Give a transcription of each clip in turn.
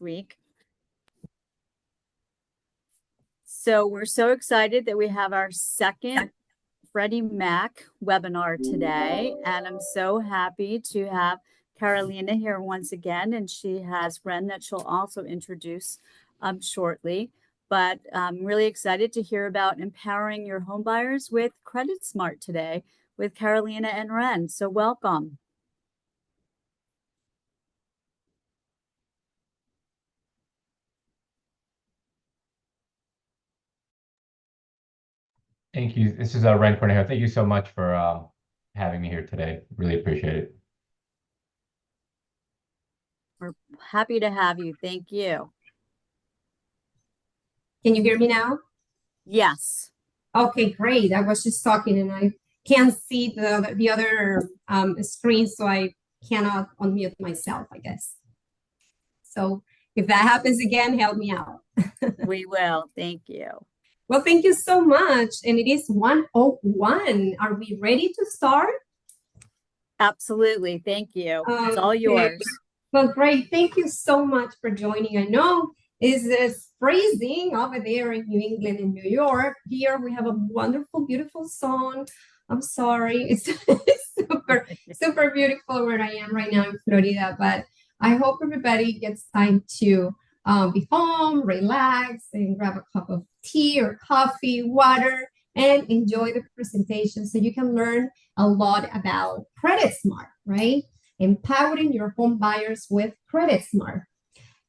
week. So we're so excited that we have our second Freddie Mac webinar today, and I'm so happy to have Carolina here once again, and she has Ren that she'll also introduce shortly. But I'm really excited to hear about empowering your home buyers with CreditSmart today with Carolina and Ren. So welcome. Thank you. This is Ren Cornejo. Thank you so much for having me here today. Really appreciate it. We're happy to have you. Thank you. Can you hear me now? Yes. Okay, great. I was just talking and I can't see the other screen, so I cannot unmute myself, I guess. So if that happens again, help me out. We will. Thank you. Well, thank you so much. And it is 1:01. Are we ready to start? Absolutely. Thank you. It's all yours. Well, great. Thank you so much for joining. I know it's freezing over there in New England and New York. Here we have a wonderful, beautiful sun. I'm sorry. It's super, super beautiful where I am right now in Florida. But I hope everybody gets time to be home, relax, and grab a cup of tea or coffee, water, and enjoy the presentation so you can learn a lot about CreditSmart, right? Empowering your home buyers with CreditSmart.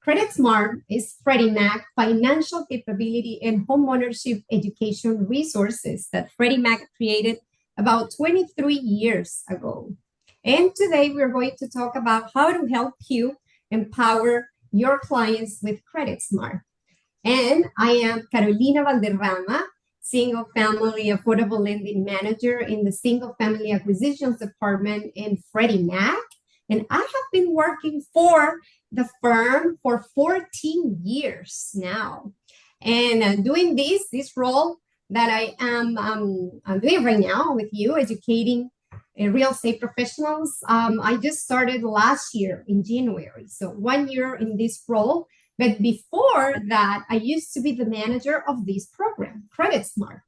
CreditSmart is Freddie Mac financial capability and homeownership education resources that Freddie Mac created about 23 years ago. And today we're going to talk about how to help you empower your clients with CreditSmart. And I am Carolina Valderrama, Single Family Affordable Lending Manager in the Single Family Acquisitions Department in Freddie Mac. And I have been working for the firm for 14 years now. And doing this role that I am I'm doing right now with you, educating real estate professionals. I just started last year in January. So 1 year in this role. But before that, I used to be the manager of this program, CreditSmart.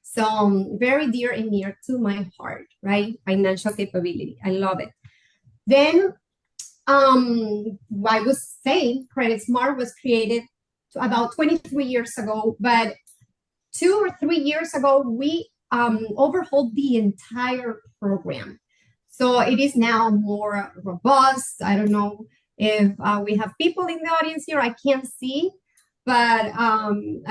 So very dear and near to my heart, right? Financial capability. I love it. Then I was saying CreditSmart was created about 23 years ago, but 2 or 3 years ago, we overhauled the entire program. So it is now more robust. I don't know if we have people in the audience here. I can't see, but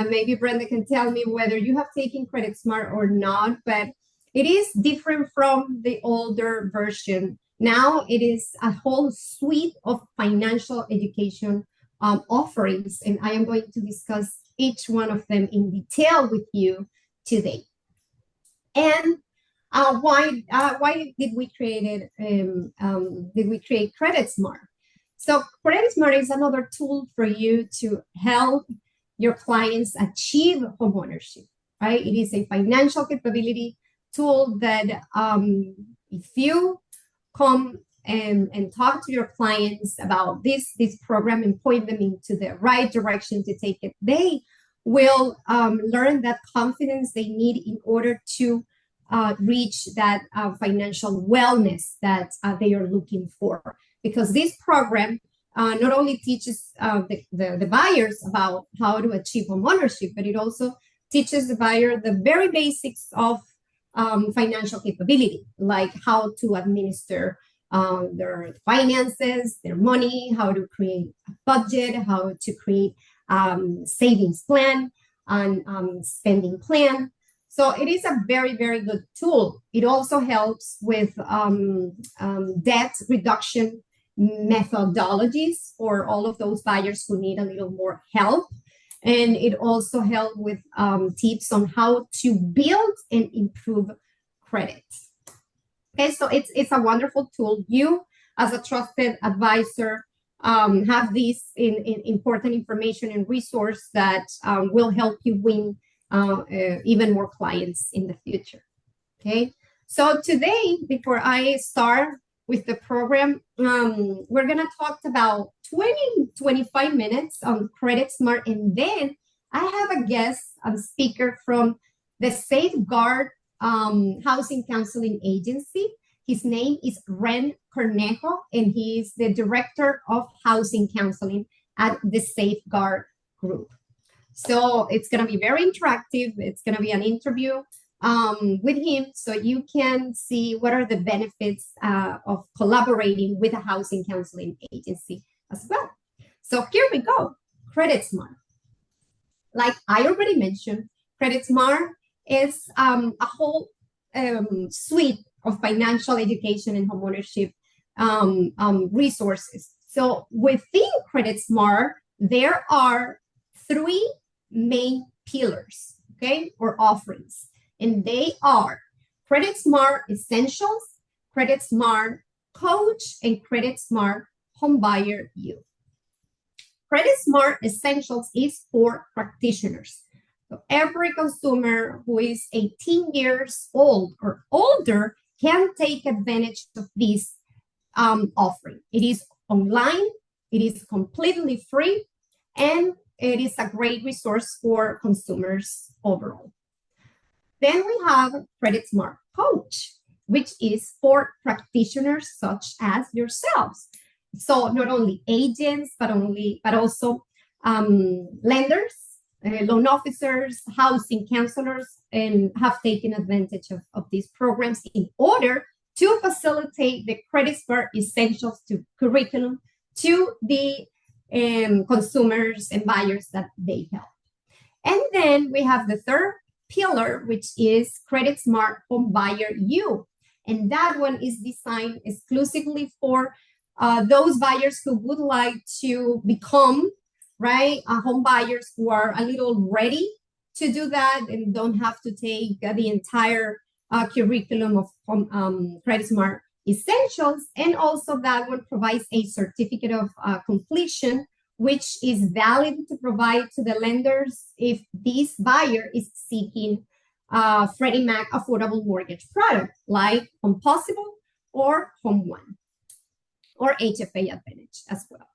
maybe Brenda can tell me whether you have taken CreditSmart or not, but it is different from the older version. Now it is a whole suite of financial education offerings, and I am going to discuss each one of them in detail with you today. And why did we create CreditSmart? So CreditSmart is another tool for you to help your clients achieve homeownership, right? It is a financial capability tool that if you come and talk to your clients about this program and point them into the right direction to take it, they will learn that confidence they need in order to reach that financial wellness that they are looking for. Because this program not only teaches the buyers about how to achieve homeownership, but it also teaches the buyer the very basics of financial capability, like how to administer their finances, their money, how to create a budget, how to create savings plan and spending plan. So it is a very, very good tool. It also helps with debt reduction methodologies for all of those buyers who need a little more help. And it also helps with tips on how to build and improve credit. Okay, so it's a wonderful tool. You, as a trusted advisor, have this in important information and resource that will help you win even more clients in the future. Okay, so today, before I start with the program. We're going to talk about 25 minutes on CreditSmart, and then I have a guest, a speaker from the Safeguard Housing Counseling Agency. His name is Ren Cornejo, and he is the Director of Housing Counseling at the Safeguard Group. So it's going to be very interactive. It's going to be an interview with him, so you can see what are the benefits of collaborating with a housing counseling agency as well. So here we go, CreditSmart. Like I already mentioned, CreditSmart is a whole suite of financial education and homeownership resources. So within CreditSmart, there are 3 main pillars, okay, or offerings. And they are CreditSmart Essentials, CreditSmart Coach, and CreditSmart Homebuyer U. CreditSmart Essentials is for practitioners. So every consumer who is 18 years old or older can take advantage of this offering. It is online, it is completely free, and it is a great resource for consumers overall. Then we have CreditSmart Coach, which is for practitioners such as yourselves. So not only agents, but also lenders, loan officers, housing counselors, and have taken advantage of these programs in order to facilitate the CreditSmart Essentials to curriculum to the consumers and buyers that they help. And then we have the third pillar, which is CreditSmart Homebuyer U. And that one is designed exclusively for those buyers who would like to become, right, home buyers who are a little ready to do that and don't have to take the entire curriculum of CreditSmart Essentials. And also that one provides a certificate of completion, which is valid to provide to the lenders if this buyer is seeking Freddie Mac affordable mortgage product like Home Possible or Home One or HFA Advantage as well.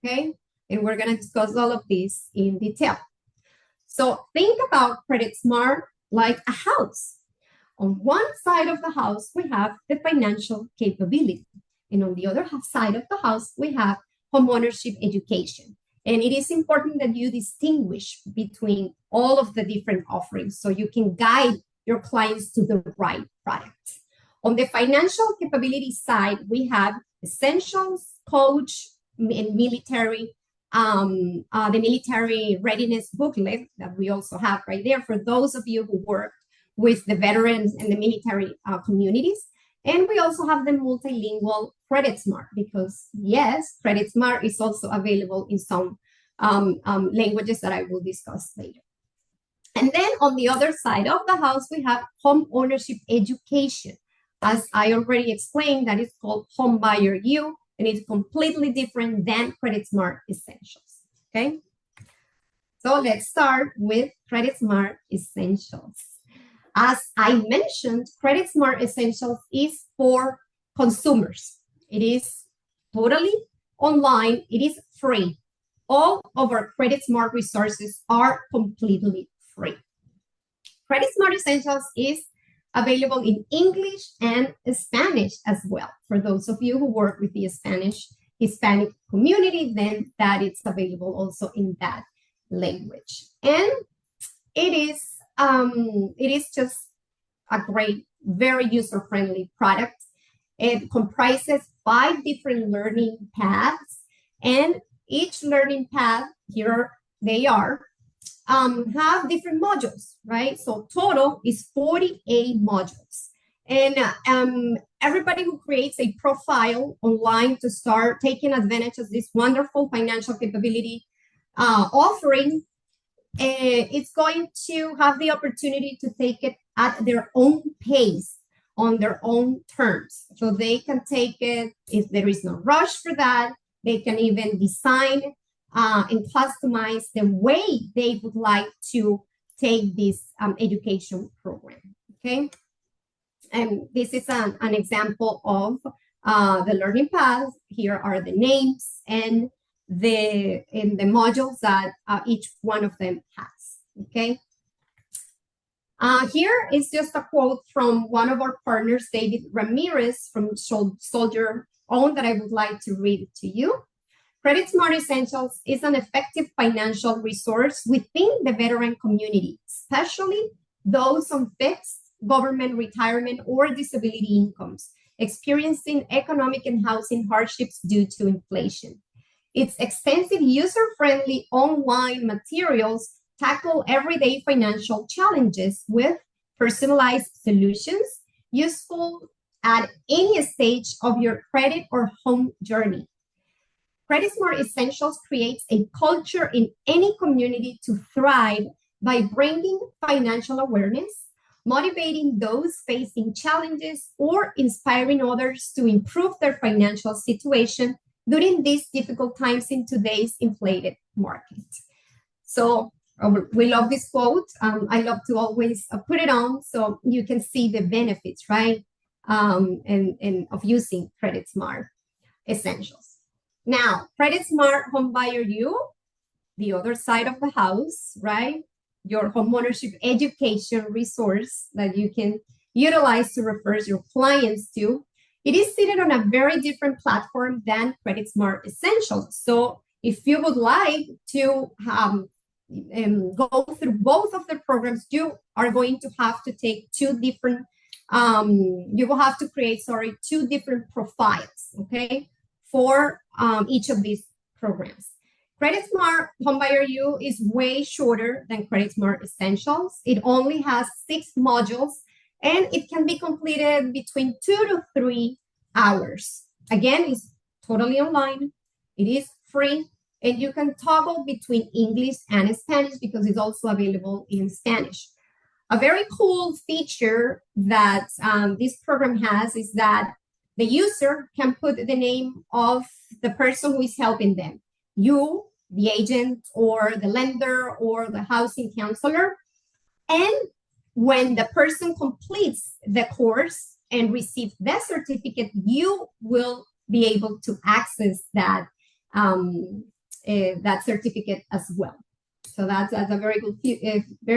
Okay, and we're going to discuss all of this in detail. So think about CreditSmart like a house. On one side of the house, we have the financial capability, and on the other side of the house, we have homeownership education. And it is important that you distinguish between all of the different offerings so you can guide your clients to the right product. On the financial capability side, we have Essentials, Coach, and Military, the Military Readiness Booklet that we also have right there for those of you who work with the veterans and the military communities. And we also have the multilingual CreditSmart because, yes, CreditSmart is also available in some languages that I will discuss later. And then on the other side of the house, we have home ownership education. As I already explained, that is called Homebuyer U, and it's completely different than CreditSmart Essentials, okay? So let's start with CreditSmart Essentials. As I mentioned, CreditSmart Essentials is for consumers. It is totally online. It is free. All of our CreditSmart resources are completely free. CreditSmart Essentials is available in English and Spanish as well. For those of you who work with the Hispanic community, then that it's available also in that language. And it is just a great, very user-friendly product. It comprises 5 different learning paths, and each learning path, here they are, have different modules, right? So total is 48 modules. And everybody who creates a profile online to start taking advantage of this wonderful financial capability offering, it's going to have the opportunity to take it at their own pace, on their own terms. So they can take it if there is no rush for that. They can even design and customize the way they would like to take this education program, okay? And this is an example of The learning paths, here are the names and the modules that each one of them has, okay? Here is just a quote from one of our partners, David Ramirez from Soldier Own, that I would like to read to you. CreditSmart Essentials is an effective financial resource within the veteran community, especially those on fixed government retirement or disability incomes, experiencing economic and housing hardships due to inflation. Its extensive user-friendly online materials tackle everyday financial challenges with personalized solutions, useful at any stage of your credit or home journey. CreditSmart Essentials creates a culture in any community to thrive by bringing financial awareness, motivating those facing challenges, or inspiring others to improve their financial situation during these difficult times in today's inflated market. So we love this quote. I love to always put it on so you can see the benefits, right? And of using CreditSmart Essentials. Now, CreditSmart Homebuyer U, the other side of the house, right? Your homeownership education resource that you can utilize to refer your clients to. It is seated on a very different platform than CreditSmart Essentials. So if you would like to go through both of the programs, you are going to have to take two different, you will have to create, two different profiles, okay, for each of these programs. CreditSmart Homebuyer U is way shorter than CreditSmart Essentials. It only has 6 modules, and it can be completed between 2 to 3 hours. Again, it's totally online. It is free, and you can toggle between English and Spanish because it's also available in Spanish. A very cool feature that this program has is that the user can put the name of the person who is helping them. You, the agent, or the lender, or the housing counselor. And when the person completes the course and receives the certificate, you will be able to access that, that certificate as well. So that's a very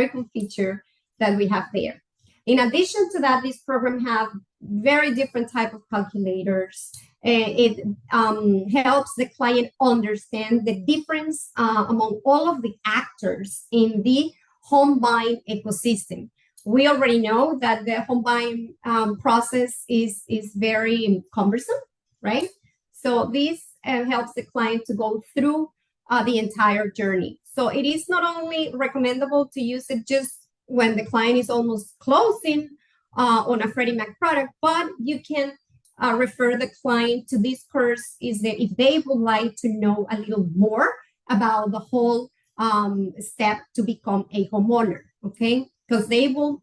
cool feature that we have there. In addition to that, this program has very different type of calculators. It helps the client understand the difference among all of the actors in the home buying ecosystem. We already know that the home buying process is very cumbersome, right? So this helps the client to go through the entire journey. So it is not only recommendable to use it just when the client is almost closing on a Freddie Mac product, but you can refer the client to this course if they would like to know a little more about the whole step to become a homeowner, okay? Because they will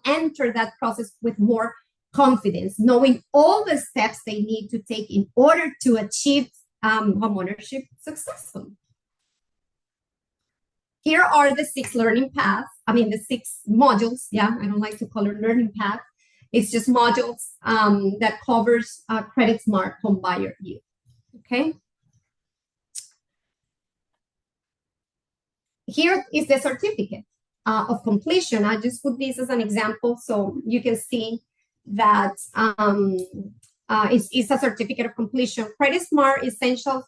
enter that process with more confidence, knowing all the steps they need to take in order to achieve homeownership successfully. Here are the 6 learning paths. The 6 modules. Yeah, I don't like to call it learning path. It's just modules that covers CreditSmart Homebuyer U. Okay. Here is the certificate of completion. I just put this as an example so you can see that it's a certificate of completion. CreditSmart Essentials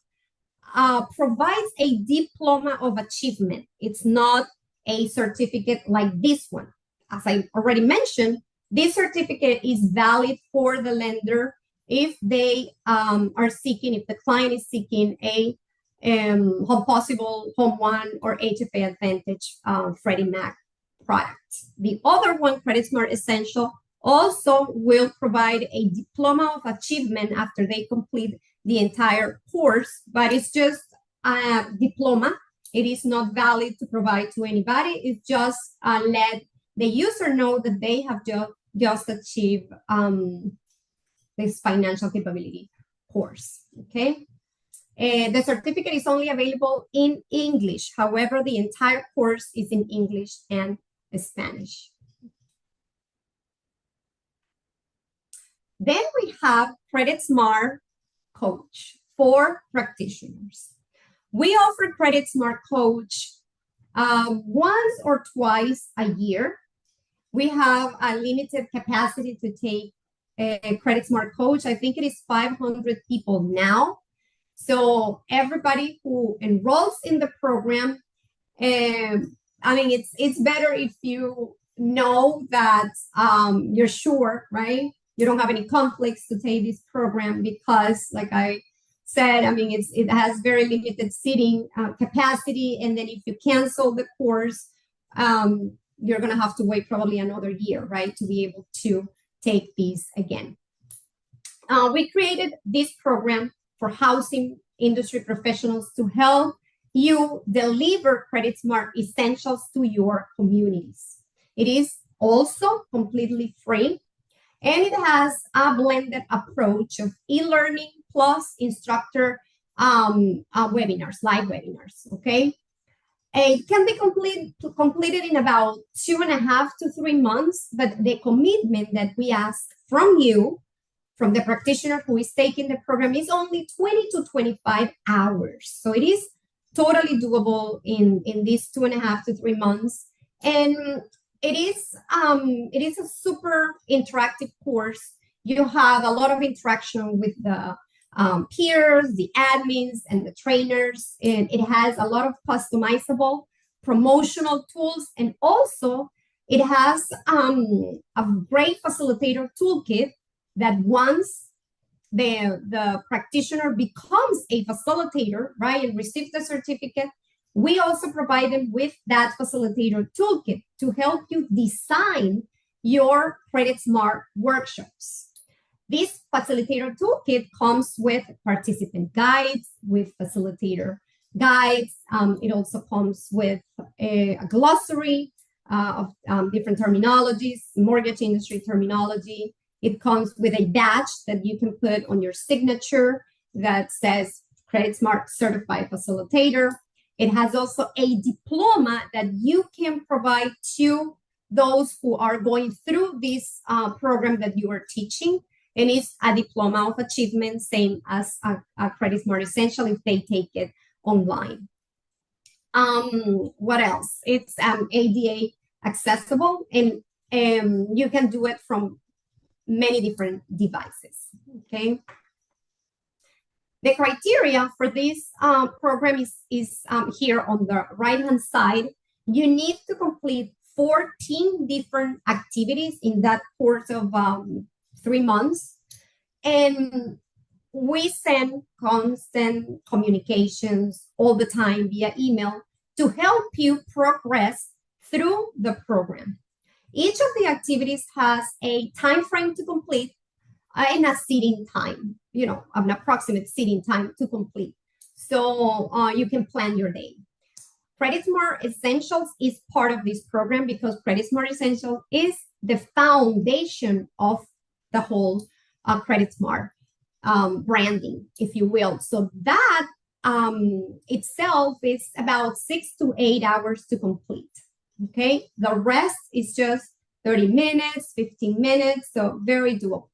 provides a diploma of achievement. It's not a certificate like this one. As I already mentioned, this certificate is valid for the lender if they if the client is seeking a Home Possible, Home One, or HFA Advantage Freddie Mac product. The other one, CreditSmart Essential, also will provide a diploma of achievement after they complete the entire course, but it's just a diploma. It is not valid to provide to anybody. It's just let the user know that they have just achieved this financial capability course, okay? The certificate is only available in English. However, the entire course is in English and Spanish. Then we have CreditSmart Coach for practitioners. We offer CreditSmart Coach once or twice a year. We have a limited capacity to take a CreditSmart Coach. I think it is 500 people now. So everybody who enrolls in the program, I mean, it's better if you know that you're sure, right? You don't have any conflicts to take this program because, like I said, I mean, it has very limited seating capacity. And then if you cancel the course, you're going to have to wait probably another year, right, to be able to take these again. We created this program for housing industry professionals to help you deliver CreditSmart essentials to your communities. It is also completely free, and it has a blended approach of e-learning plus instructor webinars, live webinars, okay? It can be completed in about 2.5 to 3 months, but the commitment that we ask from you, from the practitioner who is taking the program, is only 20 to 25 hours. So it is totally doable in these 2.5 to 3 months. And it is a super interactive course. You have a lot of interaction with the peers, the admins, and the trainers. And it has a lot of customizable promotional tools. And also, it has a great facilitator toolkit that once the practitioner becomes a facilitator, right, and receives the certificate, we also provide them with that facilitator toolkit to help you design your CreditSmart workshops. This facilitator toolkit comes with participant guides, with facilitator guides. It also comes with a glossary of different terminologies, mortgage industry terminology. It comes with a badge that you can put on your signature that says CreditSmart Certified Facilitator. It has also a diploma that you can provide to those who are going through this program that you are teaching. And it's a diploma of achievement, same as a CreditSmart Essential if they take it online. What else? It's ADA accessible, and you can do it from many different devices, okay? The criteria for this program is here on the right-hand side. You need to complete 14 different activities in that course of 3 months. And we send constant communications all the time via email to help you progress through the program. Each of the activities has a time frame to complete and a seating time, an approximate seating time to complete. So you can plan your day. CreditSmart Essentials is part of this program because CreditSmart Essentials is the foundation of the whole CreditSmart branding, if you will. So that itself is about 6 to 8 hours to complete. Okay, the rest is just 30 minutes, 15 minutes, so very doable.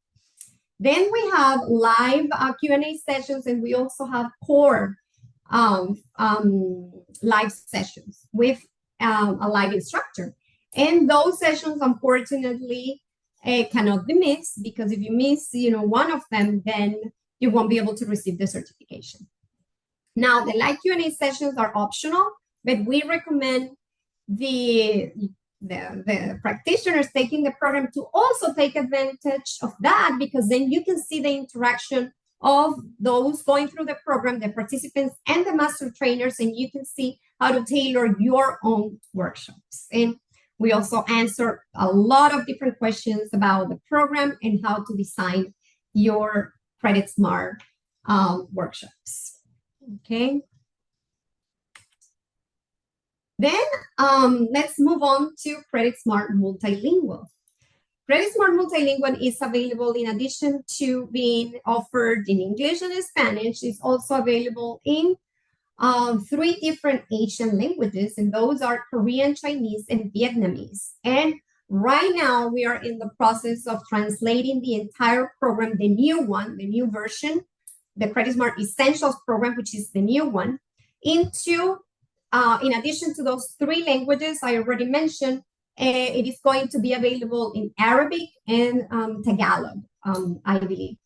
Then we have live Q&A sessions, and we also have core live sessions with a live instructor. And those sessions, unfortunately, cannot be missed, because if you miss, one of them, then you won't be able to receive the certification. Now, the live Q&A sessions are optional, but we recommend the practitioners taking the program to also take advantage of that, because then you can see the interaction of those going through the program, the participants and the master trainers, and you can see how to tailor your own workshops. And we also answer a lot of different questions about the program and how to design your CreditSmart workshops. Okay. Then let's move on to CreditSmart Multilingual. CreditSmart Multilingual is available in addition to being offered in English and Spanish. It's also available in 3 different Asian languages, and those are Korean, Chinese, and Vietnamese. And Right now, we are in the process of translating the entire program, the new one, the new version, the CreditSmart Essentials program, which is the new one, into, in addition to those 3 languages I already mentioned, it is going to be available in Arabic and Tagalog, I believe.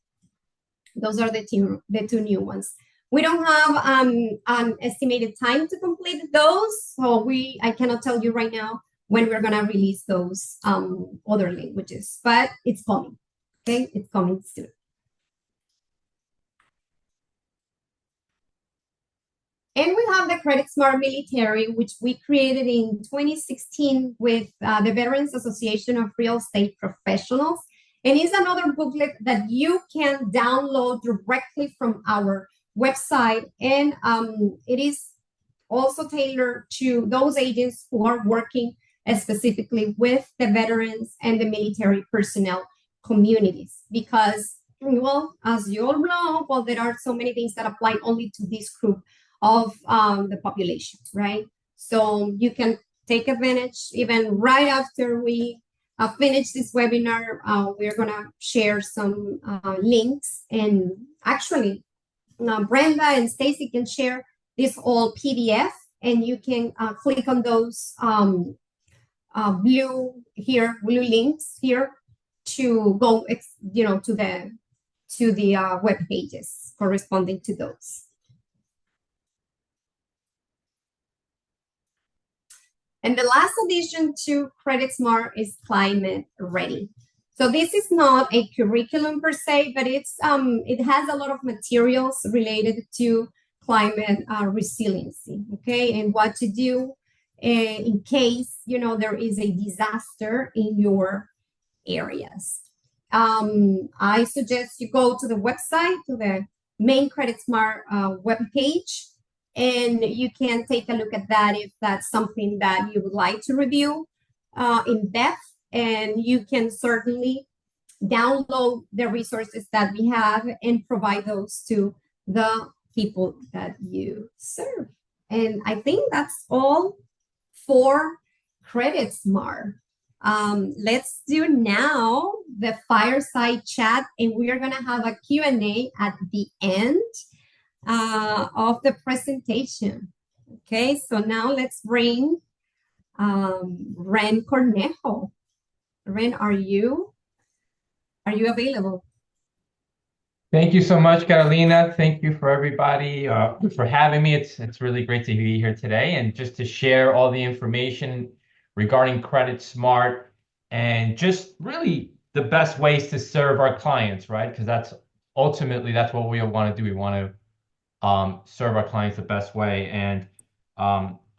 Those are the two new ones. We don't have an estimated time to complete those, so I cannot tell you right now when we're gonna release those other languages, but it's coming. Okay, it's coming soon. And we have the CreditSmart Military, which we created in 2016 with the Veterans Association of Real Estate Professionals. And it's another booklet that you can download directly from our website. And it is also tailored to those agents who are working specifically with the veterans and the military personnel communities. Because, well, as you all know, well, there are so many things that apply only to this group of the population, right? So you can take advantage even right after we finish this webinar. We're gonna share some links, and actually Brenda and Stacy can share this whole PDF, and you can click on those blue links here to go, to the web pages corresponding to those. And the last addition to CreditSmart is Climate Ready. So this is not a curriculum per se, but it has a lot of materials related to climate resiliency, okay, and what to do in case there is a disaster in your areas. I suggest you go to the website, to the main CreditSmart webpage, and you can take a look at that if that's something that you would like to review in depth. And you can certainly download the resources that we have and provide those to the people that you serve. And I think that's all for CreditSmart. Let's do now the fireside chat, and we are going to have a Q&A at the end of the presentation. Okay, so now let's bring Ren Cornejo. Ren, are you available? Thank you so much, Carolina. Thank you for everybody for having me. It's really great to be here today and just to share all the information regarding CreditSmart and just really the best ways to serve our clients, right? Because that's ultimately what we want to do. We want to serve our clients the best way. And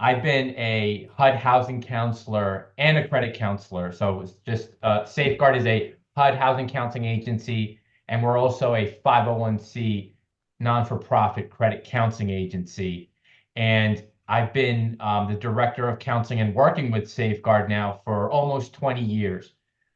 I've been a HUD housing counselor and a credit counselor. So it's just Safeguard is a HUD housing counseling agency, and we're also a 501c non-for-profit credit counseling agency. And I've been the director of counseling and working with Safeguard now for almost 20 years.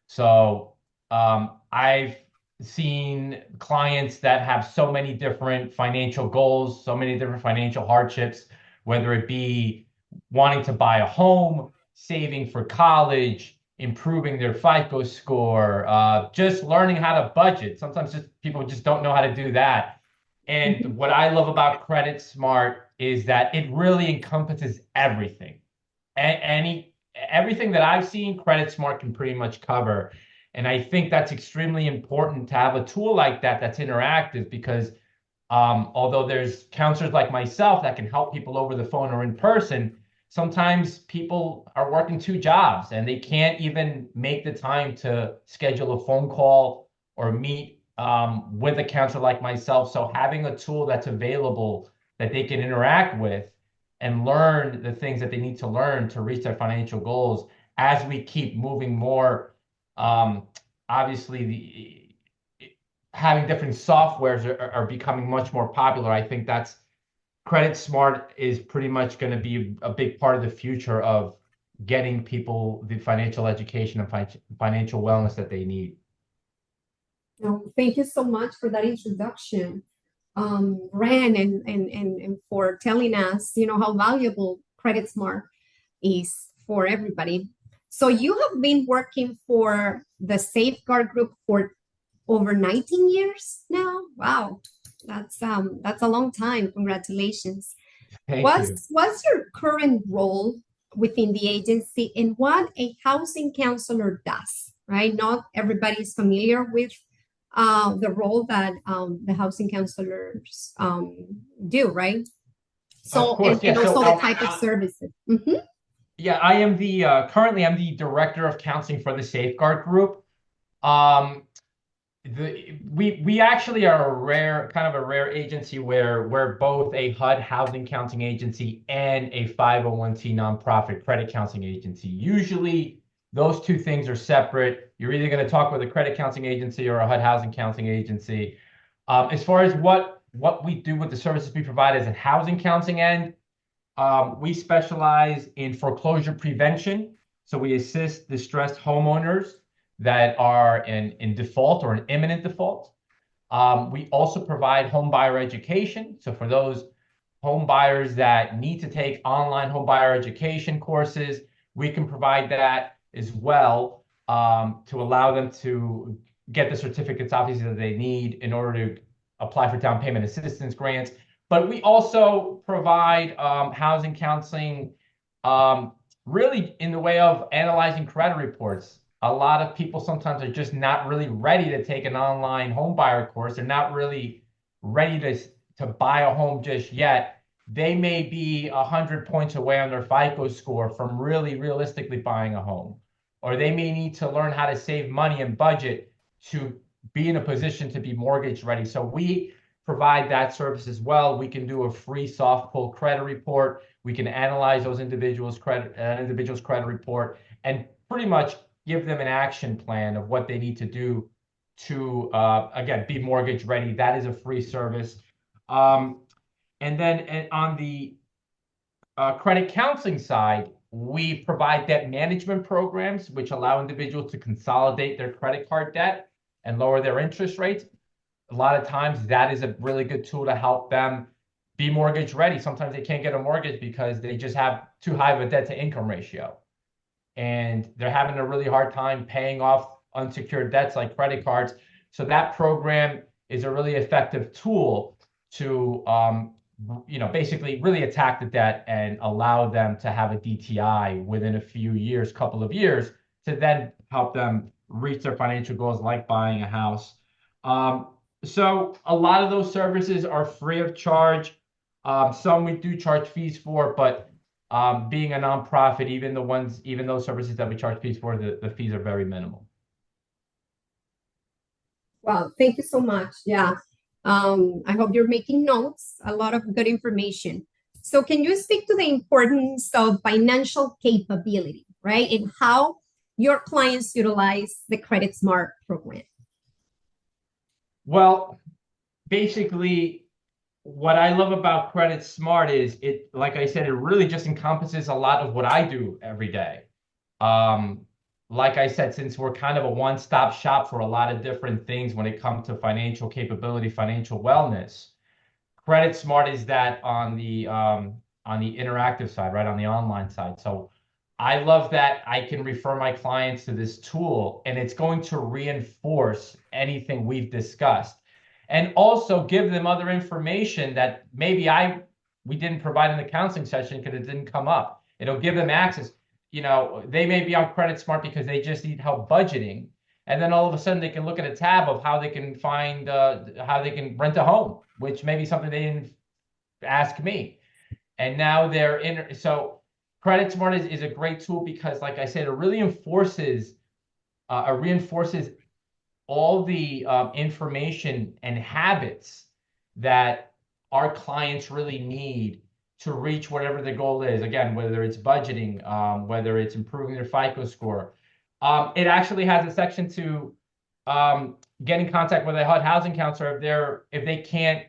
So I've seen clients that have so many different financial goals, so many different financial hardships, whether it be wanting to buy a home, saving for college, improving their FICO score, just learning how to budget. Sometimes people just don't know how to do that. And what I love about CreditSmart is that it really encompasses everything. Everything that I've seen, CreditSmart can pretty much cover. And I think that's extremely important to have a tool like that that's interactive, because although there's counselors like myself that can help people over the phone or in person, sometimes people are working 2 jobs and they can't even make the time to schedule a phone call or meet with a counselor like myself. So having a tool that's available that they can interact with and learn the things that they need to learn to reach their financial goals as we keep moving more. Obviously, having different softwares are becoming much more popular. I think that's CreditSmart is pretty much going to be a big part of the future of getting people the financial education and financial wellness that they need. Thank you so much for that introduction, Ren, and for telling us, how valuable CreditSmart is for everybody. So you have been working for the Safeguard Group for over 19 years now. Wow, that's a long time. Congratulations. Thank you. What's your current role within the agency and what a housing counselor does, right? Not everybody is familiar with the role that the housing counselors do, right? Of So, course, yeah. and So, also the type of services. Mhm. yeah, I am the currently I'm the director of counseling for the Safeguard Group. Um, we actually are a rare kind of a rare agency where we're both a HUD housing counseling agency and a 501c nonprofit credit counseling agency. Usually those two things are separate. You're either going to talk with a credit counseling agency or a HUD housing counseling agency. As far as what we do with the services we provide as a housing counseling end, we specialize in foreclosure prevention. So we assist distressed homeowners that are in default or in imminent default. We also provide home buyer education. So for those home buyers that need to take online home buyer education courses, we can provide that as well, to allow them to get the certificates, obviously, that they need in order to apply for down payment assistance grants. But we also provide housing counseling, um, really in the way of analyzing credit reports. A lot of people sometimes are just not really ready to take an online home buyer course. They're not really ready to buy a home just yet. They may be 100 points away on their FICO score from really realistically buying a home, or they may need to learn how to save money and budget to be in a position to be mortgage ready. So we provide that service as well. We can do a free soft pull credit report. We can analyze those individuals' credit report and pretty much give them an action plan of what they need to do to again be mortgage ready. That is a free service. And then on the credit counseling side, we provide debt management programs which allow individuals to consolidate their credit card debt and lower their interest rates. A lot of times that is a really good tool to help them be mortgage ready. Sometimes they can't get a mortgage because they just have too high of a debt to income ratio. And they're having a really hard time paying off unsecured debts like credit cards. So that program is a really effective tool to, basically really attack the debt and allow them to have a DTI within a few years, couple of years, to then help them reach their financial goals like buying a house. So a lot of those services are free of charge. Some we do charge fees for, but being a nonprofit, even those services that we charge fees for, the fees are very minimal. Wow, thank you so much. Yeah. I hope you're making notes, a lot of good information. So can you speak to the importance of financial capability, right? And how your clients utilize the CreditSmart program? Well, basically, what I love about CreditSmart is it, like I said, it really just encompasses a lot of what I do every day. Um, like I said, since we're kind of a one-stop shop for a lot of different things when it comes to financial capability, financial wellness, CreditSmart is that on the interactive side, right, on the online side. So I love that I can refer my clients to this tool, and it's going to reinforce anything we've discussed, and also give them other information that maybe we didn't provide in the counseling session because it didn't come up. It'll give them access. They may be on CreditSmart because they just need help budgeting, and then all of a sudden they can look at a tab of how they can find how they can rent a home, which may be something they didn't ask me. And now they're in. So CreditSmart is a great tool because, like I said, it really reinforces all the information and habits that our clients really need to reach whatever the goal is. Again, whether it's budgeting, whether it's improving their FICO score. It actually has a section to get in contact with a HUD housing counselor if they can't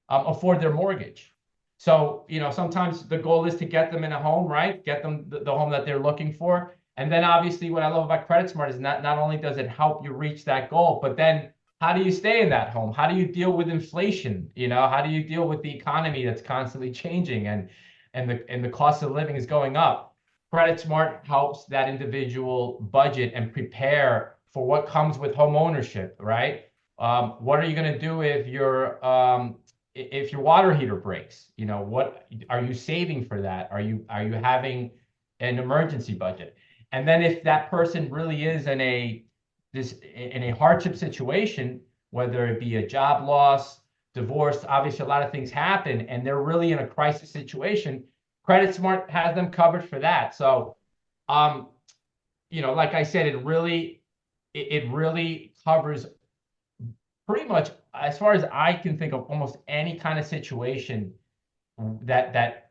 afford their mortgage. So, sometimes the goal is to get them in a home, right? Get them the home that they're looking for. And then obviously what I love about CreditSmart is not only does it help you reach that goal, but then how do you stay in that home? How do you deal with inflation? How do you deal with the economy that's constantly changing and the cost of living is going up? CreditSmart helps that individual budget and prepare for what comes with home ownership, right? What are you going to do if your water heater breaks? You know, what are you saving for that? Are you having an emergency budget? And then if that person really is in a hardship situation, whether it be a job loss, divorce, obviously a lot of things happen, and they're really in a crisis situation, CreditSmart has them covered for that. So, um, like I said, it really covers pretty much, as far as I can think of, almost any kind of situation that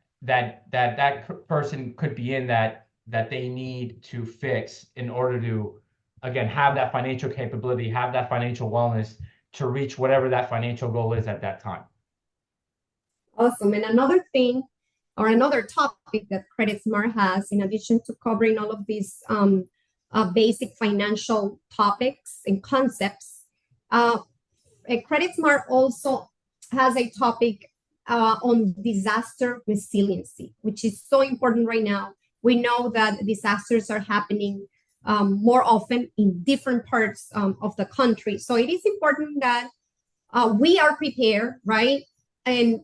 person could be in that they need to fix in order to, again, have that financial capability, have that financial wellness to reach whatever that financial goal is at that time. Awesome. And another thing, or another topic that CreditSmart has, in addition to covering all of these basic financial topics and concepts, CreditSmart also has a topic on disaster resiliency, which is so important right now. We know that disasters are happening more often in different parts of the country. So it is important that we are prepared, right? And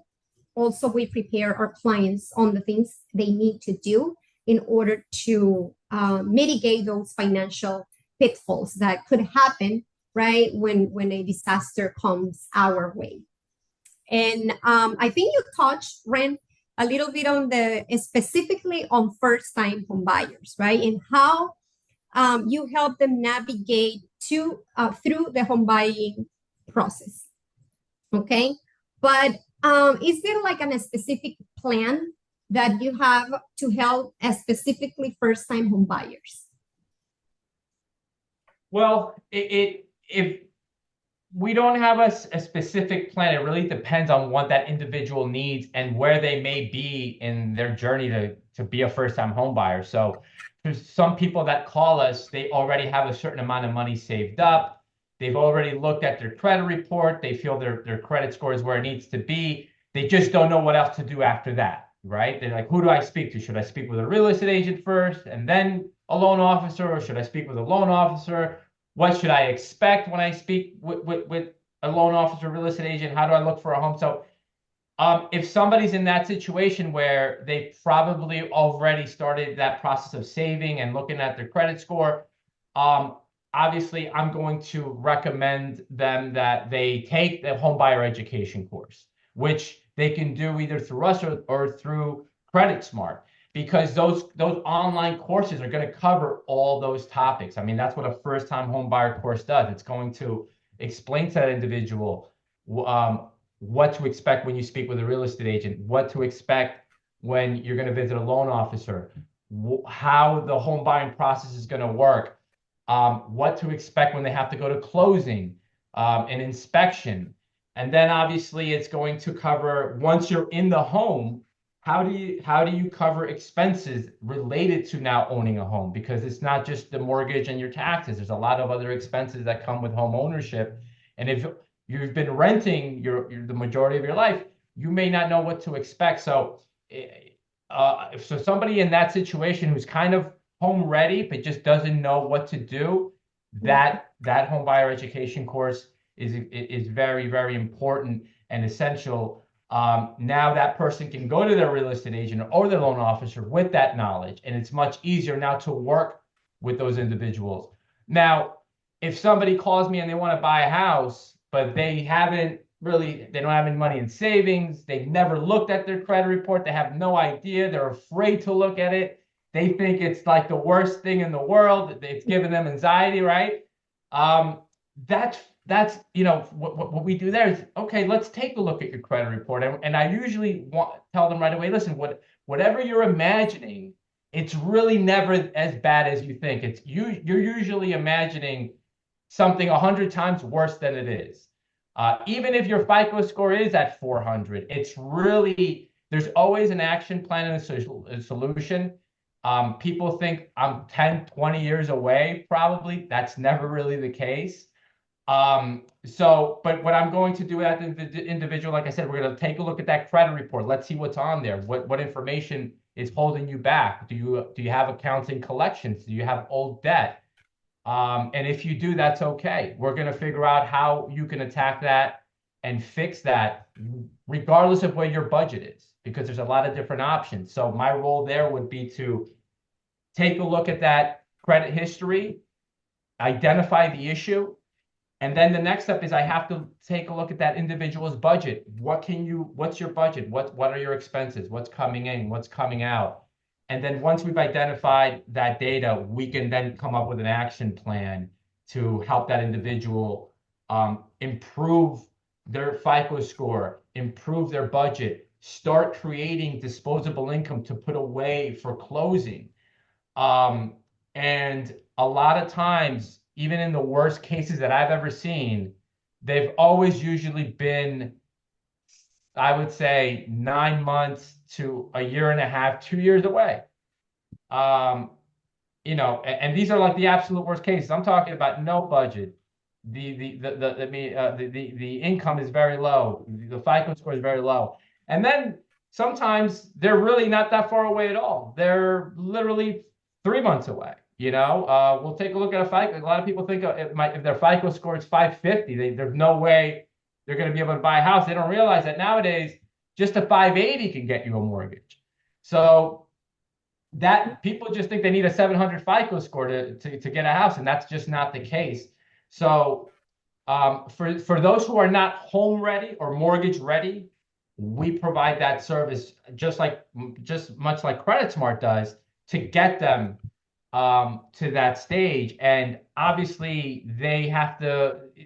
also we prepare our clients on the things they need to do in order to mitigate those financial pitfalls that could happen, right, when a disaster comes our way. And I think you touched, Ren, a little bit on specifically on first-time home buyers, right? And how you help them navigate through the home buying process. Okay. But is there like a specific plan that you have to help specifically first-time home buyers? Well, if we don't have a specific plan, it really depends on what that individual needs and where they may be in their journey to be a first-time home buyer. So there's some people that call us, they already have a certain amount of money saved up. They've already looked at their credit report. They feel their credit score is where it needs to be. They just don't know what else to do after that, right? They're like, who do I speak to? Should I speak with a real estate agent first and then a loan officer, or should I speak with a loan officer? What should I expect when I speak with a loan officer, real estate agent? How do I look for a home? So if somebody's in that situation where they probably already started that process of saving and looking at their credit score, obviously I'm going to recommend them that they take the home buyer education course, which they can do either through us or through CreditSmart, because those online courses are going to cover all those topics. I mean, that's what a first-time home buyer course does. It's going to explain to that individual what to expect when you speak with a real estate agent, what to expect when you're going to visit a loan officer, how the home buying process is going to work, what to expect when they have to go to closing, an inspection. And then obviously it's going to cover, once you're in the home, how do you cover expenses related to now owning a home? Because it's not just the mortgage and your taxes. There's a lot of other expenses that come with home ownership. And if you've been renting the majority of your life, you may not know what to expect. So somebody in that situation who's kind of home ready but just doesn't know what to do, that home buyer education course is very, very important and essential. Now that person can go to their real estate agent or their loan officer with that knowledge, and it's much easier now to work with those individuals. Now, if somebody calls me and they want to buy a house, but they don't have any money in savings, they've never looked at their credit report, they have no idea, they're afraid to look at it, they think it's like the worst thing in the world, it's giving them anxiety, right? That's what we do there is, okay, let's take a look at your credit report. And I usually tell them right away, listen, whatever you're imagining, it's really never as bad as you think. You're usually imagining something 100 times worse than it is. Even if your FICO score is at 400, there's always an action plan and a solution. People think I'm 10, 20 years away, probably. That's never really the case. But what I'm going to do at the individual, like I said, we're going to take a look at that credit report. Let's see what's on there. What information is holding you back? Do you have accounts in collections? Do you have old debt? And if you do, that's okay. We're going to figure out how you can attack that and fix that, regardless of where your budget is, because there's a lot of different options. So my role there would be to take a look at that credit history, identify the issue, and then the next step is I have to take a look at that individual's budget. What's your budget? What are your expenses? What's coming in? What's coming out? And then once we've identified that data, we can then come up with an action plan to help that individual improve their FICO score, improve their budget, start creating disposable income to put away for closing. And a lot of times, even in the worst cases that I've ever seen, they've always usually been, I would say, 9 months to a year and a half, 2 years away. And these are like the absolute worst cases. I'm talking about no budget. The income is very low. The FICO score is very low. And then sometimes they're really not that far away at all. They're literally 3 months away. We'll take a look at a FICO. A lot of people think if their FICO score is 550, there's no way they're going to be able to buy a house. They don't realize that nowadays just a 580 can get you a mortgage. So that people just think they need a 700 FICO score to get a house, and that's just not the case. So for those who are not home ready or mortgage ready, we provide that service just much like CreditSmart does to get them to that stage. And obviously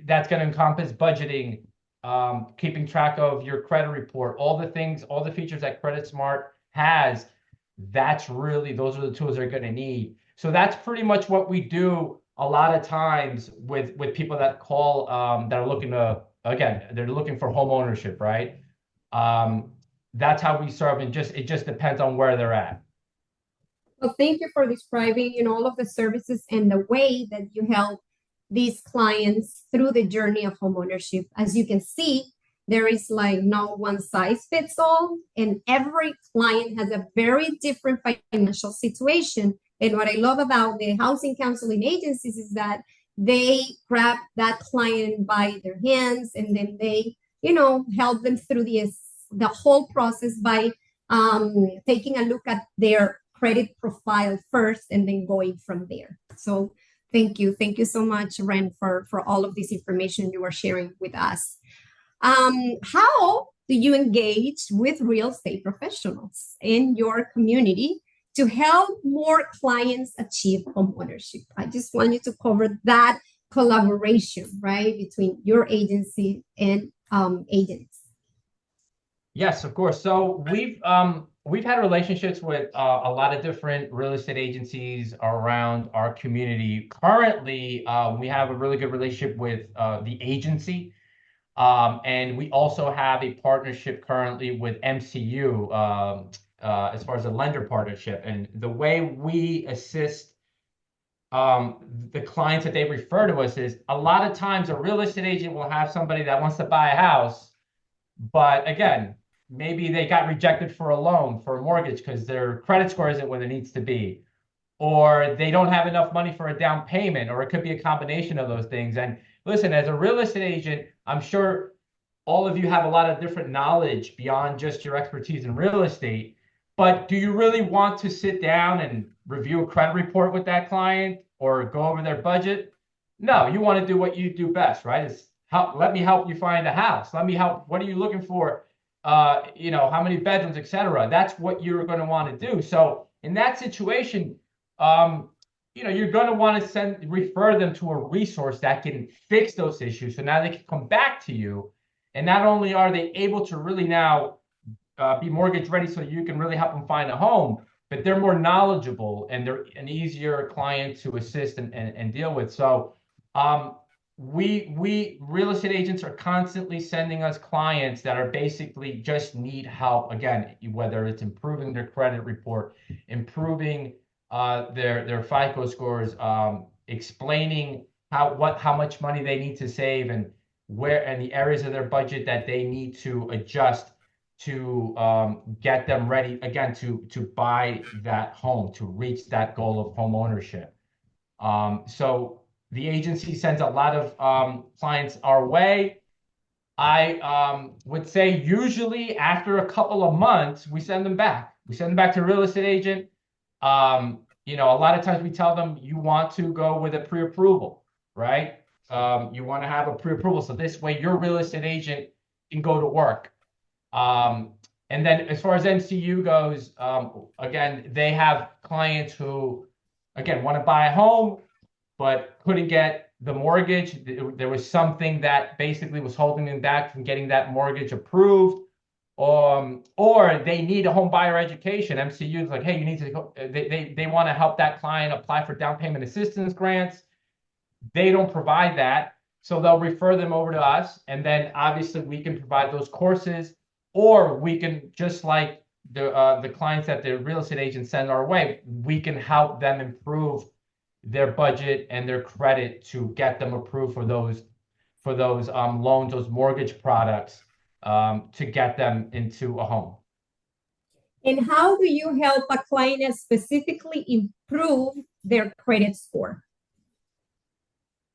that's going to encompass budgeting, keeping track of your credit report, all the features that CreditSmart has. Those are the tools they're going to need. So that's pretty much what we do a lot of times with people that call, that are looking they're looking for home ownership, right? That's how we serve, and it just depends on where they're at. Well, thank you for describing, all of the services and the way that you help these clients through the journey of homeownership. As you can see, there is like no one size fits all, and every client has a very different financial situation. And what I love about the housing counseling agencies is that they grab that client by their hands, and then they, help them through the whole process by taking a look at their credit profile first and then going from there. So thank you so much, Ren, for all of this information you are sharing with us. How do you engage with real estate professionals in your community to help more clients achieve homeownership? I just want you to cover that collaboration, right, between your agency and agents. Yes, of course. So we've had relationships with a lot of different real estate agencies around our community. Currently, we have a really good relationship with the agency. And we also have a partnership currently with MCU as far as a lender partnership. And the way we assist the clients that they refer to us is, a lot of times a real estate agent will have somebody that wants to buy a house, but again, maybe they got rejected for a loan, for a mortgage, because their credit score isn't where it needs to be, or they don't have enough money for a down payment, or it could be a combination of those things. And listen, as a real estate agent, I'm sure all of you have a lot of different knowledge beyond just your expertise in real estate. But do you really want to sit down and review a credit report with that client or go over their budget? No, you want to do what you do best, right? Let me help you find a house. Let me help. What are you looking for? How many bedrooms, etc. That's what you're going to want to do. So in that situation, you're going to want to refer them to a resource that can fix those issues. So now they can come back to you, and not only are they able to really now be mortgage ready, so you can really help them find a home, but they're more knowledgeable and they're an easier client to assist and deal with. So we real estate agents are constantly sending us clients that are basically just need help. Again, whether it's improving their credit report, improving their FICO scores, explaining how much money they need to save, and the areas of their budget that they need to adjust. to get them ready again to buy that home, to reach that goal of home ownership. So the agency sends a lot of clients our way. I would say usually after a couple of months, we send them back. We send them back to a real estate agent. A lot of times we tell them you want to go with a pre-approval, right? You want to have a pre-approval. So this way your real estate agent can go to work. Um, and then as far as NCU goes, again, they have clients who, again, want to buy a home, but couldn't get the mortgage. There was something that basically was holding them back from getting that mortgage approved. Or they need a home buyer education. MCU is like, hey, you need to go. They want to help that client apply for down payment assistance grants. They don't provide that. So they'll refer them over to us. And then obviously we can provide those courses, or we can, just like the clients that the real estate agents send our way, we can help them improve their budget and their credit to get them approved for those loans, those mortgage products, to get them into a home. And how do you help a client specifically improve their credit score?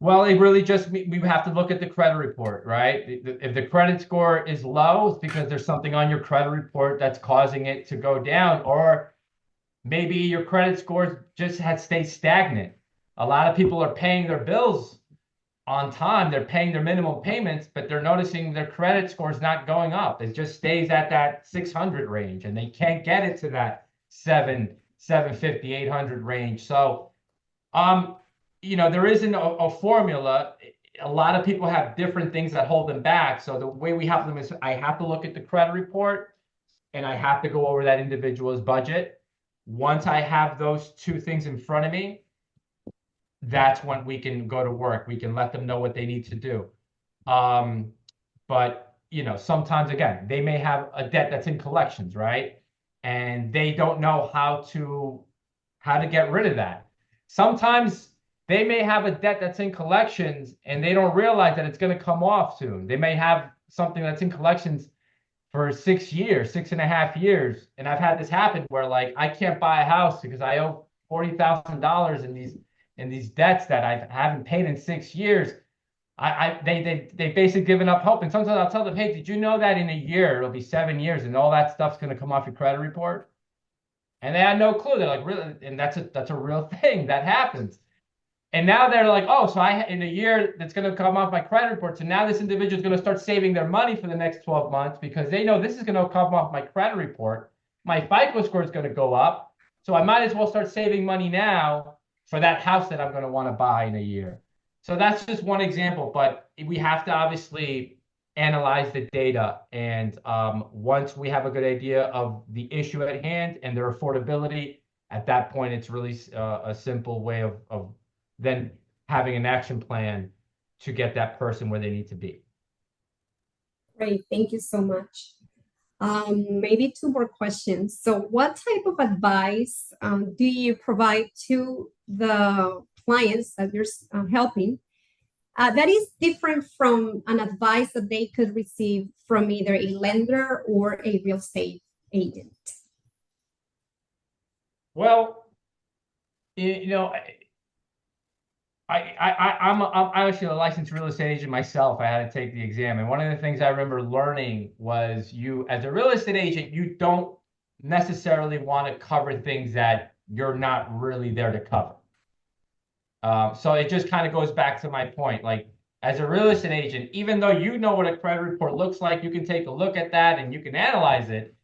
Well, it really just, we have to look at the credit report, right? If the credit score is low, it's because there's something on your credit report that's causing it to go down, or maybe your credit score just has stayed stagnant. A lot of people are paying their bills on time. They're paying their minimum payments, but they're noticing their credit score is not going up. It just stays at that 600 range, and they can't get it to that 750, 800 range. So, there isn't a formula. A lot of people have different things that hold them back. So the way we help them is I have to look at the credit report, and I have to go over that individual's budget. Once I have those two things in front of me, that's when we can go to work. We can let them know what they need to do. But sometimes, again, they may have a debt that's in collections, right? And they don't know how to get rid of that. Sometimes they may have a debt that's in collections and they don't realize that it's going to come off soon. They may have something that's in collections for 6 years, 6.5 years. And I've had this happen where, like, I can't buy a house because I owe $40,000 in these debts that I haven't paid in 6 years. They basically given up hope. And sometimes I'll tell them, hey, did you know that in a year it'll be 7 years and all that stuff's going to come off your credit report? And they had no clue. They're like, really? And that's a real thing that happens. And now they're like, oh, so in a year that's going to come off my credit report. So now this individual is going to start saving their money for the next 12 months because they know this is going to come off my credit report. My FICO score is going to go up. So I might as well start saving money now for that house that I'm going to want to buy in a year. So that's just one example, but we have to obviously analyze the data. And once we have a good idea of the issue at hand and their affordability, at that point, it's really a simple way of then having an action plan to get that person where they need to be. Great, thank you so much. Maybe two more questions. So what type of advice do you provide to the clients that you're helping that is different from an advice that they could receive from either a lender or a real estate agent? Well, I'm actually a licensed real estate agent myself. I had to take the exam. And one of the things I remember learning was as a real estate agent, you don't necessarily want to cover things that you're not really there to cover. So it just kind of goes back to my point. Like, as a real estate agent, even though you know what a credit report looks like, you can take a look at that and you can analyze it.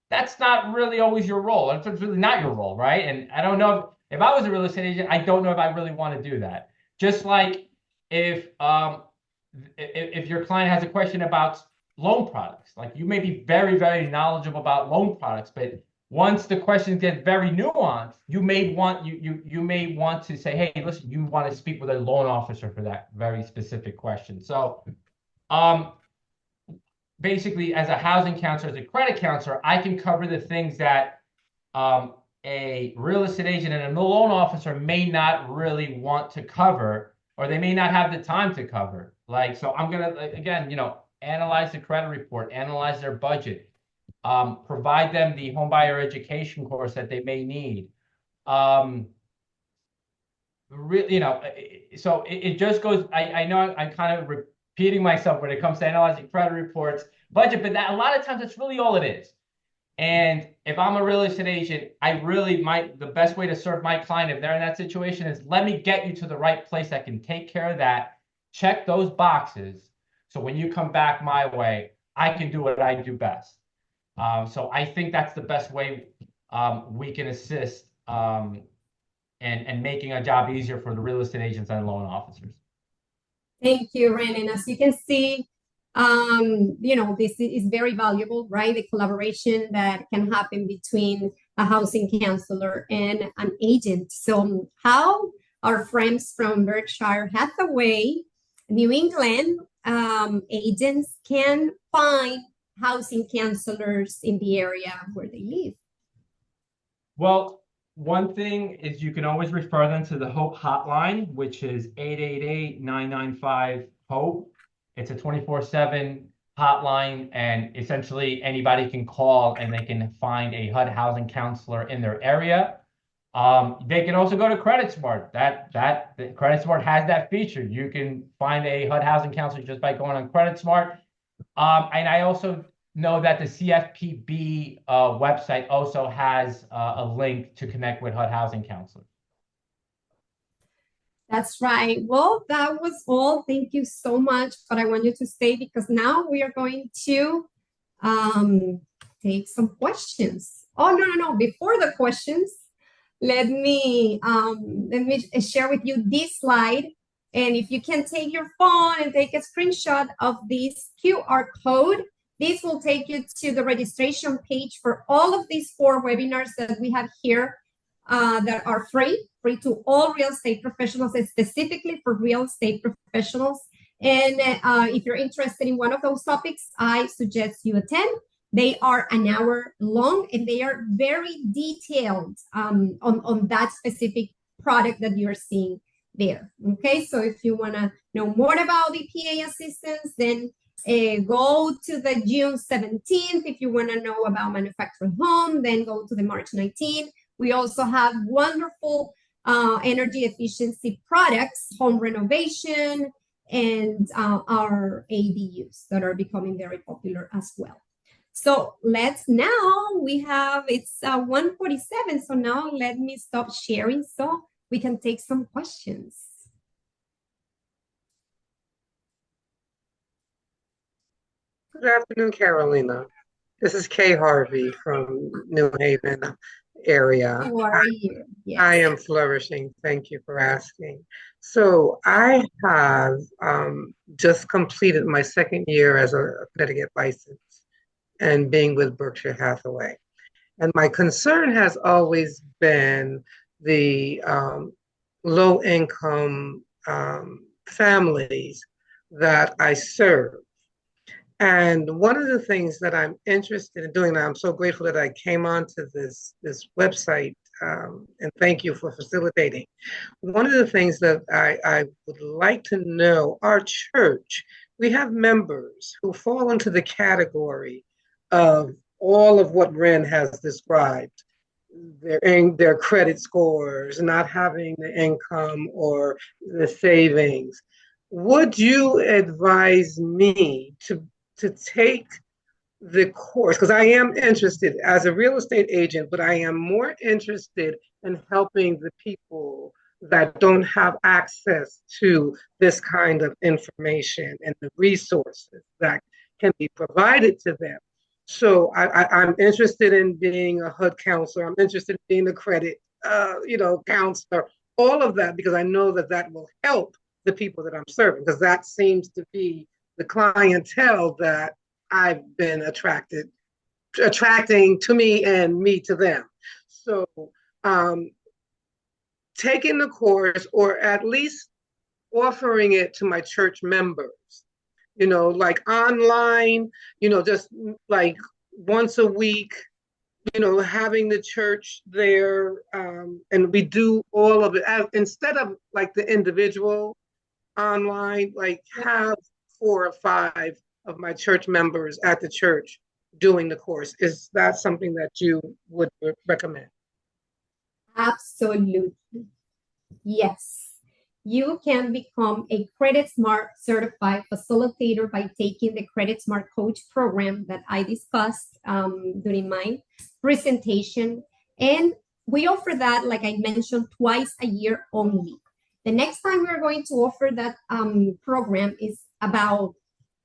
That's not really always your role. It's really not your role, right? And I don't know if I was a real estate agent, I don't know if I really want to do that. Just like if your client has a question about loan products, like you may be very, very knowledgeable about loan products, but once the questions get very nuanced, you may want to say, hey, listen, you want to speak with a loan officer for that very specific question. So basically, as a housing counselor, as a credit counselor, I can cover the things that a real estate agent and a loan officer may not really want to cover, or they may not have the time to cover. Like, so I'm going to, again, analyze the credit report, analyze their budget, provide them the homebuyer education course that they may need. Really, so it just goes, I know I'm kind of repeating myself when it comes to analyzing credit reports, budget, but a lot of times that's really all it is. And if I'm a real estate agent, the best way to serve my client if they're in that situation is let me get you to the right place that can take care of that, check those boxes. So when you come back my way, I can do what I do best. So I think that's the best way we can assist and making a job easier for the real estate agents and loan officers. Thank you, Ren. And as you can see, this is very valuable, right? The collaboration that can happen between a housing counselor and an agent. So how our friends from Berkshire Hathaway, New England, agents can find housing counselors in the area where they live? Well, one thing is you can always refer them to the HOPE hotline, which is 888-995-HOPE. It's a 24/7 hotline, and essentially anybody can call and they can find a HUD housing counselor in their area. They can also go to CreditSmart. CreditSmart has that feature. You can find a HUD housing counselor just by going on CreditSmart. And I also know that the CFPB website also has a link to connect with HUD housing counselors. That's right. Well, that was all. Thank you so much. But I want you to stay because now we are going to take some questions. Oh, no. Before the questions, let me share with you this slide. And if you can take your phone and take a screenshot of this QR code, this will take you to the registration page for all of these 4 webinars that we have here that are free to all real estate professionals, and specifically for real estate professionals. And if you're interested in one of those topics, I suggest you attend. They are an hour long and they are very detailed on that specific product that you're seeing there. Okay, so if you want to know more about the PA assistance, then go to the June 17th. If you want to know about manufactured home, then go to the March 19th. We also have wonderful energy efficiency products, home renovation, and our ADUs that are becoming very popular as well. So it's 1:47. So now let me stop sharing so we can take some questions. Good afternoon, Carolina. This is Kay Harvey from New Haven area. How are you? Yes. I am flourishing. Thank you for asking. So I have just completed my 2nd year as a Connecticut license and being with Berkshire Hathaway. And my concern has always been the low-income families that I serve. And one of the things that I'm interested in doing, and I'm so grateful that I came onto this website, and thank you for facilitating. One of the things that I would like to know, our church, we have members who fall into the category of all of what Ren has described. Their credit scores, not having the income or the savings. Would you advise me to take the course? Because I am interested as a real estate agent, but I am more interested in helping the people that don't have access to this kind of information and the resources that can be provided to them. So I'm interested in being a HUD counselor. I'm interested in being a credit, counselor, all of that, because I know that will help the people that I'm serving, because that seems to be the clientele that I've been attracting to me and me to them. So taking the course, or at least offering it to my church members, like online, just like once a week, having the church there, and we do all of it instead of like the individual online, like have 4 or 5 of my church members at the church doing the course. Is that something that you would recommend? Absolutely. Yes. You can become a CreditSmart certified facilitator by taking the CreditSmart coach program that I discussed during my presentation. And we offer that, like I mentioned, twice a year only. The next time we're going to offer that program is about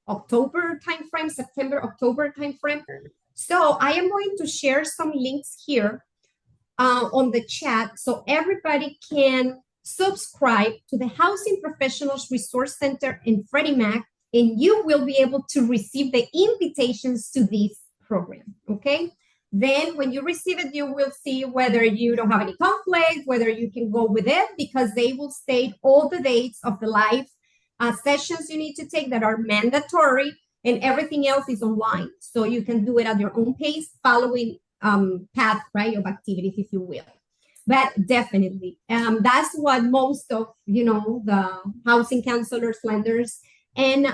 October timeframe, September, October timeframe. So I am going to share some links here on the chat so everybody can subscribe to the Housing Professionals Resource Center in Freddie Mac, and you will be able to receive the invitations to this program, okay? Then when you receive it, you will see whether you don't have any conflict, whether you can go with it, because they will state all the dates of the live sessions you need to take that are mandatory, and everything else is online. So you can do it at your own pace, following path, right, of activities, if you will. But definitely, that's what most of, the housing counselors, lenders, and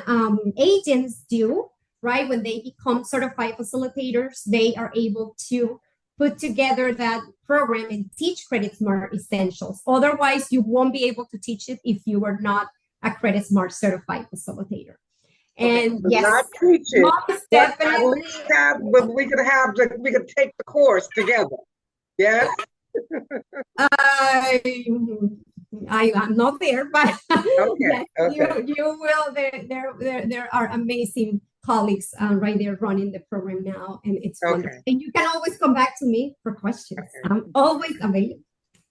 agents do, right? When they become certified facilitators, they are able to put together that program and teach CreditSmart essentials. Otherwise, you won't be able to teach it if you are not a CreditSmart certified facilitator. And okay, yes, not teach it, most but definitely. but we could take the course together. Yes. I'm not there, but Okay. yes, Okay. you will. There are amazing colleagues right there running the program now, and it's wonderful. Okay. And you can always come back to me for questions. Okay. I'm always available.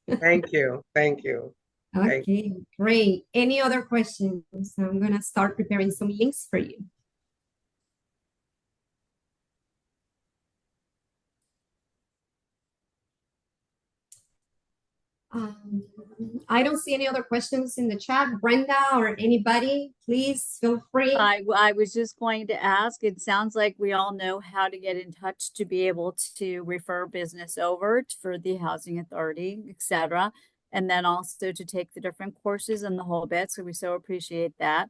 Thank you. Thank you. Okay, great. Any other questions? I'm gonna start preparing some links for you. I don't see any other questions in the chat. Brenda or anybody, please feel free. I was just going to ask, it sounds like we all know how to get in touch to be able to refer business over for the housing authority, etc. And then also to take the different courses and the whole bit. So we so appreciate that.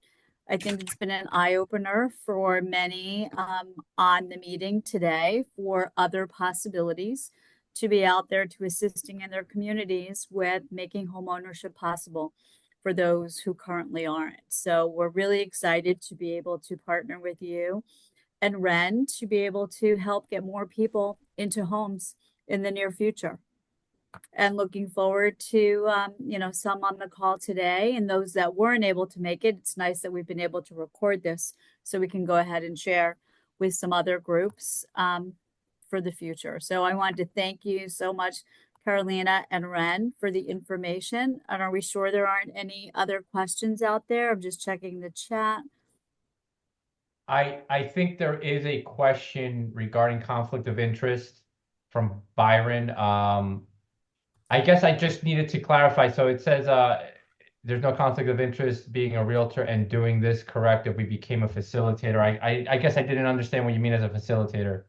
I think it's been an eye-opener for many on the meeting today for other possibilities to be out there to assisting in their communities with making home ownership possible for those who currently aren't. So we're really excited to be able to partner with you and Ren to be able to help get more people into homes in the near future. And looking forward to, some on the call today, and those that weren't able to make it. It's nice that we've been able to record this so we can go ahead and share with some other groups for the future. So I wanted to thank you so much, Carolina and Ren, for the information. And are we sure there aren't any other questions out there? I'm just checking the chat. I think there is a question regarding conflict of interest from Byron. I guess I just needed to clarify. So it says there's no conflict of interest being a realtor and doing this, correct, if we became a facilitator. I guess I didn't understand what you mean as a facilitator.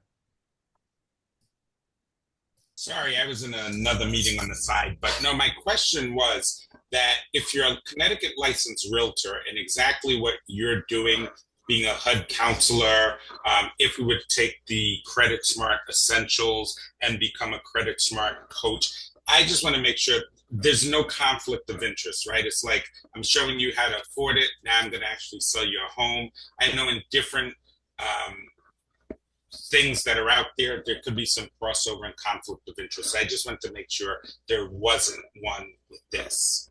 Sorry, I was in another meeting on the side, but no, my question was that if you're a Connecticut licensed realtor and exactly what you're doing, being a HUD counselor, if we would take the CreditSmart Essentials and become a CreditSmart coach, I just want to make sure there's no conflict of interest, right? It's like, I'm showing you how to afford it. Now I'm going to actually sell you a home. I know in different things that are out there, there could be some crossover and conflict of interest. I just want to make sure there wasn't one with this.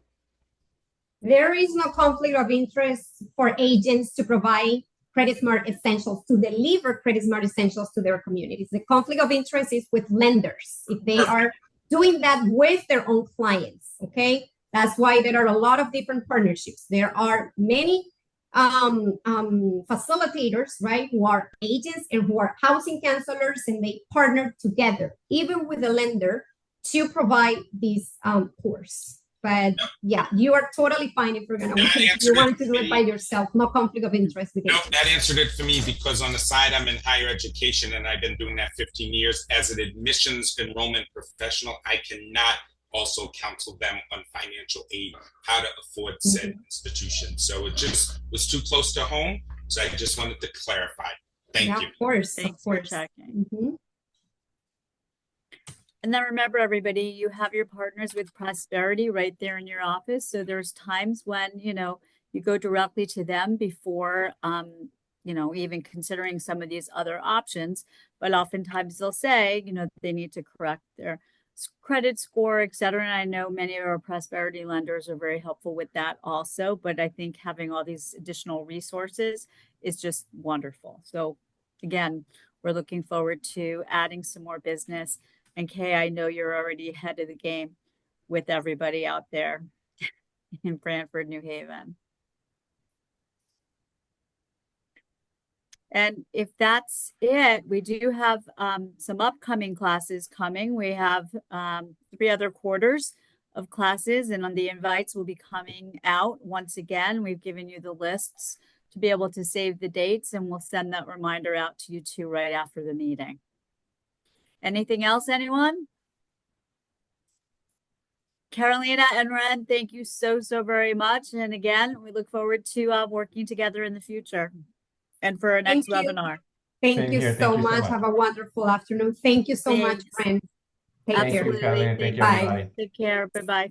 There is no conflict of interest for agents to provide CreditSmart Essentials, to deliver CreditSmart Essentials to their communities. The conflict of interest is with lenders, if they are doing that with their own clients, okay? That's why there are a lot of different partnerships. There are many facilitators, right, who are agents and who are housing counselors, and they partner together, even with the lender, to provide this course. But yeah, you are totally fine if you're gonna you want to do it by yourself. No conflict of interest with agents. That answered it for me, because on the side I'm in higher education and I've been doing that 15 years as an admissions enrollment professional. I cannot also counsel them on financial aid, how to afford said institution. So it just was too close to home. So I just wanted to clarify. Thank Yeah, you. of course, of Thanks for course. checking. Mhm. And then remember, everybody, you have your Partners with Prosperity right there in your office. So there's times when, you go directly to them before, even considering some of these other options. But oftentimes they'll say, they need to correct their credit score, et cetera. And I know many of our Prosperity lenders are very helpful with that also. But I think having all these additional resources is just wonderful. So again, we're looking forward to adding some more business. And Kay, I know you're already ahead of the game with everybody out there in Brantford, New Haven. And if that's it, we do have some upcoming classes coming. We have 3 other quarters of classes, and on the invites will be coming out once again. We've given you the lists to be able to save the dates, and we'll send that reminder out to you too right after the meeting. Anything else, anyone? Carolina and Ren, thank you so very much. And again, we look forward to working together in the future and for our next Thank you. webinar. Thank Same you here. so Thank you so much. much. Have a wonderful afternoon. Thank you so much, Thanks. friends. Take Thank care. you, Carolina. Thank you, Bye. everybody. Take care. Bye-bye.